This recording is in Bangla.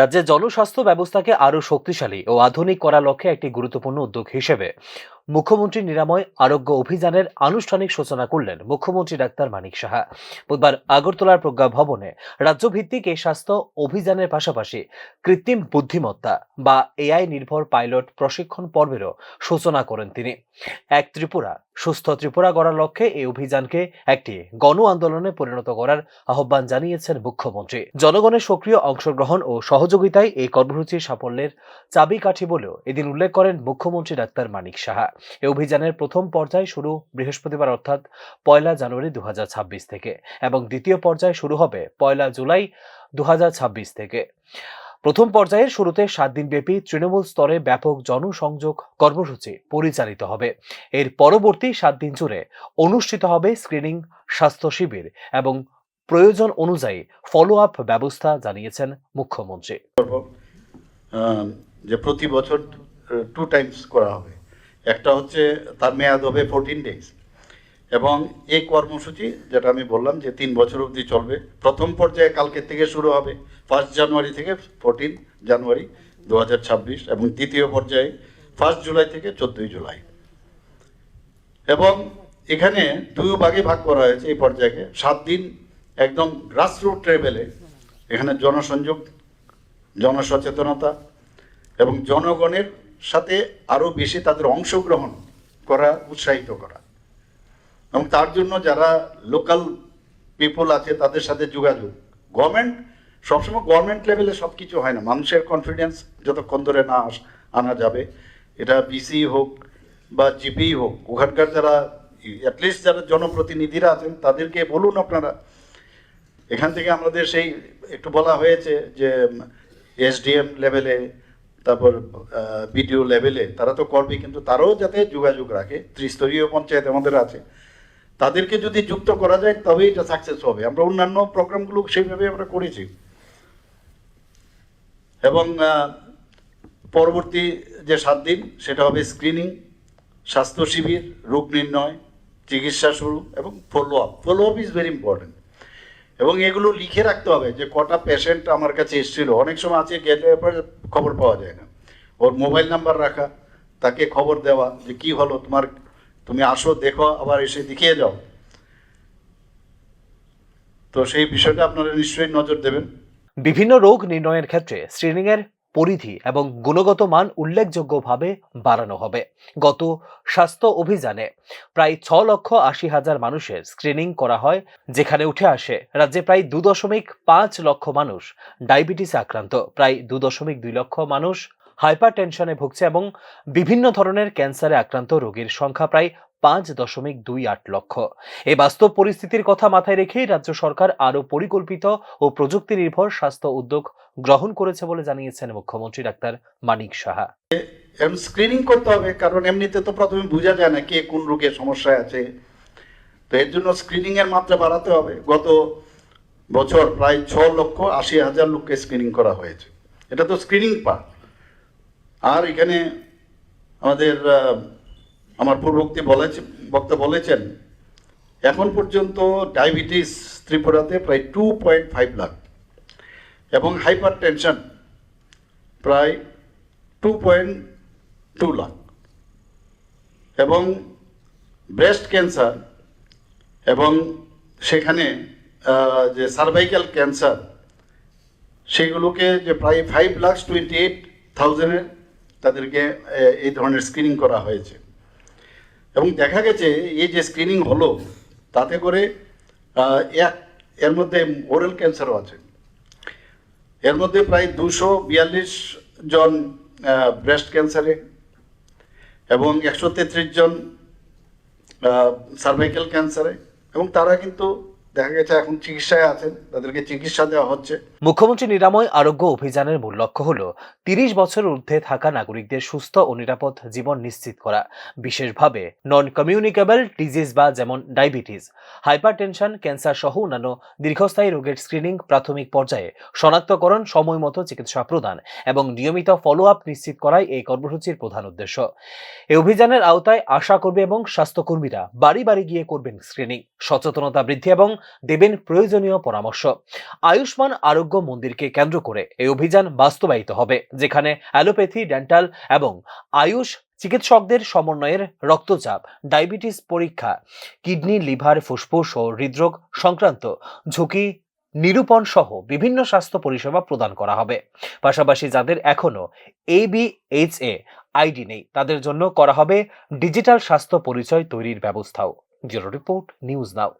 রাজ্যের জনস্বাস্থ্য ব্যবস্থাকে আরও শক্তিশালী ও আধুনিক করার লক্ষ্যে একটি গুরুত্বপূর্ণ উদ্যোগ হিসেবে মুখ্যমন্ত্রী নিরাময় আরোগ্য অভিযানের আনুষ্ঠানিক সূচনা করলেন মুখ্যমন্ত্রী ডাক্তার মানিক সাহা। বুধবার আগরতলার প্রজ্ঞা ভবনে রাজ্যভিত্তিক এই স্বাস্থ্য অভিযানের পাশাপাশি কৃত্রিম বুদ্ধিমত্তা বা এআই নির্ভর পাইলট প্রশিক্ষণ পর্বেরও সূচনা করেন তিনি। এক ত্রিপুরা সুস্থ ত্রিপুরা গড়ার লক্ষ্যে এই অভিযানকে একটি গণ আন্দোলনে পরিণত করার আহ্বান জানিয়েছেন মুখ্যমন্ত্রী। জনগণের সক্রিয় অংশগ্রহণ ও সহযোগিতায় এই কর্মসূচির সাফল্যের চাবিকাঠি বলেও এদিন উল্লেখ করেন মুখ্যমন্ত্রী ডাক্তার মানিক সাহা। এই অভিযানের প্রথম পর্যায় শুরু বৃহস্পতিবার অর্থাৎ 1 জানুয়ারি 2026 থেকে এবং দ্বিতীয় পর্যায় শুরু হবে 1 জুলাই 2026 থেকে। প্রথম পর্যায়ের শুরুতে 7 দিনব্যাপী তৃণমূল স্তরে ব্যাপক জনসংযোগ কর্মসূচি পরিচালিত হবে। এর পরবর্তী 7 দিন জুড়ে অনুষ্ঠিত হবে স্ক্রিনিং, স্বাস্থ্য শিবির এবং প্রয়োজন অনুযায়ী ফলো আপ ব্যবস্থা, জানিয়েছেন মুখ্যমন্ত্রী। যে প্রতি বছর 2 টাইমস করা হবে। একটা হচ্ছে তার মেয়াদ হবে 14 ডেজ এবং এই কর্মসূচি যেটা আমি বললাম যে 3 বছর অবধি চলবে। প্রথম পর্যায়ে কালকে থেকে শুরু হবে 1 জানুয়ারি থেকে 14 জানুয়ারি 2026 এবং দ্বিতীয় পর্যায়ে 1 জুলাই থেকে 14 জুলাই। এবং এখানে 2 ভাগে ভাগ করা হয়েছে এই পর্যায়ে। 7 দিন একদম গ্রাসরুট লেভেলে এখানে জনসংযোগ, জনসচেতনতা এবং জনগণের সাথে আরও বেশি তাদের অংশগ্রহণ করা, উৎসাহিত করা এবং তার জন্য যারা লোকাল পিপল আছে তাদের সাথে যোগাযোগ। গভর্নমেন্ট সবসময় গভর্নমেন্ট লেভেলে সব কিছু হয় না, মানুষের কনফিডেন্স যতক্ষণ ধরে না আনা যাবে, এটা বিসি হোক বা জিপি হোক, ওখানকার যারা অ্যাটলিস্ট যারা জনপ্রতিনিধিরা আছেন তাদেরকে বলুন আপনারা। এখান থেকে আমাদের সেই একটু বলা হয়েছে যে এসডিএম লেভেলে, তারপর বিডিও লেভেলে তারা তো করবে, কিন্তু তারাও যাতে যোগাযোগ রাখে। ত্রিস্তরীয় পঞ্চায়েত আমাদের আছে, তাদেরকে যদি যুক্ত করা যায় তবেই এটা সাকসেস হবে। আমরা অন্যান্য প্রোগ্রামগুলো সেইভাবে আমরা করেছি। এবং পরবর্তী যে 7 দিন সেটা হবে স্ক্রিনিং, স্বাস্থ্য শিবির, রোগ নির্ণয়, চিকিৎসা শুরু এবং follow up. Follow up is very important এবং এগুলো লিখে রাখতে হবে যে কটা পেশেন্ট আমার কাছে এসেছিল। অনেক সময় আছে গেলে খবর পাওয়া যায় না, ওর মোবাইল নাম্বার রাখা, তাকে খবর দেওয়া যে কি হলো তোমার, তুমি আসো দেখো, আবার এসে দেখিয়ে যাও। তো সেই বিষয়টা আপনারা নিশ্চয়ই নজর দেবেন। বিভিন্ন রোগ নির্ণয়ের ক্ষেত্রে স্ক্রিনিং এর পরিধি এবং গুণগত মান উল্লেখযোগ্যভাবে বাড়ানো হবে। গত স্বাস্থ্য অভিযানে প্রায় 6,80,000 মানুষের স্ক্রিনিং করা হয়, যেখানে উঠে আসে রাজ্যে প্রায় 2.5 লক্ষ মানুষ ডায়াবেটিসে আক্রান্ত, প্রায় 2.2 লক্ষ মানুষ হাইপারটেনশনে ভুগছে এবং বিভিন্ন ধরনের ক্যান্সারে আক্রান্ত রোগীর সংখ্যা প্রায় 5.28 লক্ষ। এই বাস্তব পরিস্থিতির কথা মাথায় রেখেই রাজ্য সরকার আরও পরিকল্পিত ও প্রযুক্তি নির্ভর স্বাস্থ্য উদ্যোগ গ্রহণ করেছে বলে জানিয়েছেন মুখ্যমন্ত্রী ডাক্তার মানিক সাহা। স্ক্রিনিং করতে হবে, কারণ এমনিতে তো প্রথমে বোঝা যায় না কে কোন রোগের সমস্যায় আছে। তো এর জন্য স্ক্রিনিং এর মাত্রা বাড়াতে হবে। গত বছর প্রায় 6,80,000 লোককে স্ক্রিনিং করা হয়েছে। এটা তো স্ক্রিনিং পার্ট। আর এখানে আমাদের আমার পূর্ববর্তী বক্তা বলেছেন এখন পর্যন্ত ডায়াবেটিস ত্রিপুরাতে প্রায় 2.5 লাখ এবং হাইপার টেনশন প্রায় 2.2 লাখ এবং ব্রেস্ট ক্যান্সার এবং সেখানে যে সার্ভাইকাল ক্যান্সার সেগুলোকে যে প্রায় 5,28,000 তাদেরকে এই ধরনের স্ক্রিনিং করা হয়েছে। এবং দেখা গেছে এই যে স্ক্রিনিং হলো তাতে করে এর মধ্যে ওরাল ক্যান্সারও আছে। এর মধ্যে প্রায় 242 জন ব্রেস্ট ক্যান্সারে এবং 133 জন সার্ভাইকাল ক্যান্সারে, এবং তারা কিন্তু দেখা গেছে এখন চিকিৎসায় আছেন, তাদেরকে চিকিৎসা দেওয়া হচ্ছে। মুখ্যমন্ত্রী নিরাময় আরোগ্য অভিযানের মূল লক্ষ্য হলো 30 বছরের ঊর্ধ্বে থাকা নাগরিকদের সুস্থ ও নিরাপদ জীবন নিশ্চিত করা, বিশেষভাবে নন কমিউনিকেবল ডিজিজ বা যেমন ডায়াবেটিস, হাইপারটেনশন, ক্যান্সার সহ অন্যান্য দীর্ঘস্থায়ী রোগের স্ক্রিনিং, প্রাথমিক পর্যায়ে শনাক্তকরণ, সময় মতো চিকিৎসা প্রদান এবং নিয়মিত ফলো আপ নিশ্চিত করাই এই কর্মসূচির প্রধান উদ্দেশ্য। এই অভিযানের আওতায় আশা কর্মী এবং স্বাস্থ্যকর্মীরা বাড়ি বাড়ি গিয়ে করবেন স্ক্রিনিং, সচেতনতা বৃদ্ধি এবং দেবেন প্রয়োজনীয় পরামর্শ। আয়ুষ্মান আরোগ্য মন্দিরকে কেন্দ্র করে এই অভিযান বাস্তবায়িত হবে, যেখানে অ্যালোপ্যাথি, ডেন্টাল এবং আয়ুষ চিকিৎসকদের সমন্বয়ের রক্তচাপ, ডায়াবেটিস পরীক্ষা, কিডনি, লিভার, ফুসফুস ও হৃদরোগ সংক্রান্ত ঝুঁকি নিরূপণ সহ বিভিন্ন স্বাস্থ্য পরিষেবা প্রদান করা হবে। পাশাপাশি যাদের এখনো ABHA আইডি নেই, তাদের জন্য করা হবে ডিজিটাল স্বাস্থ্য পরিচয় তৈরির ব্যবস্থাও। Bureau report, news now.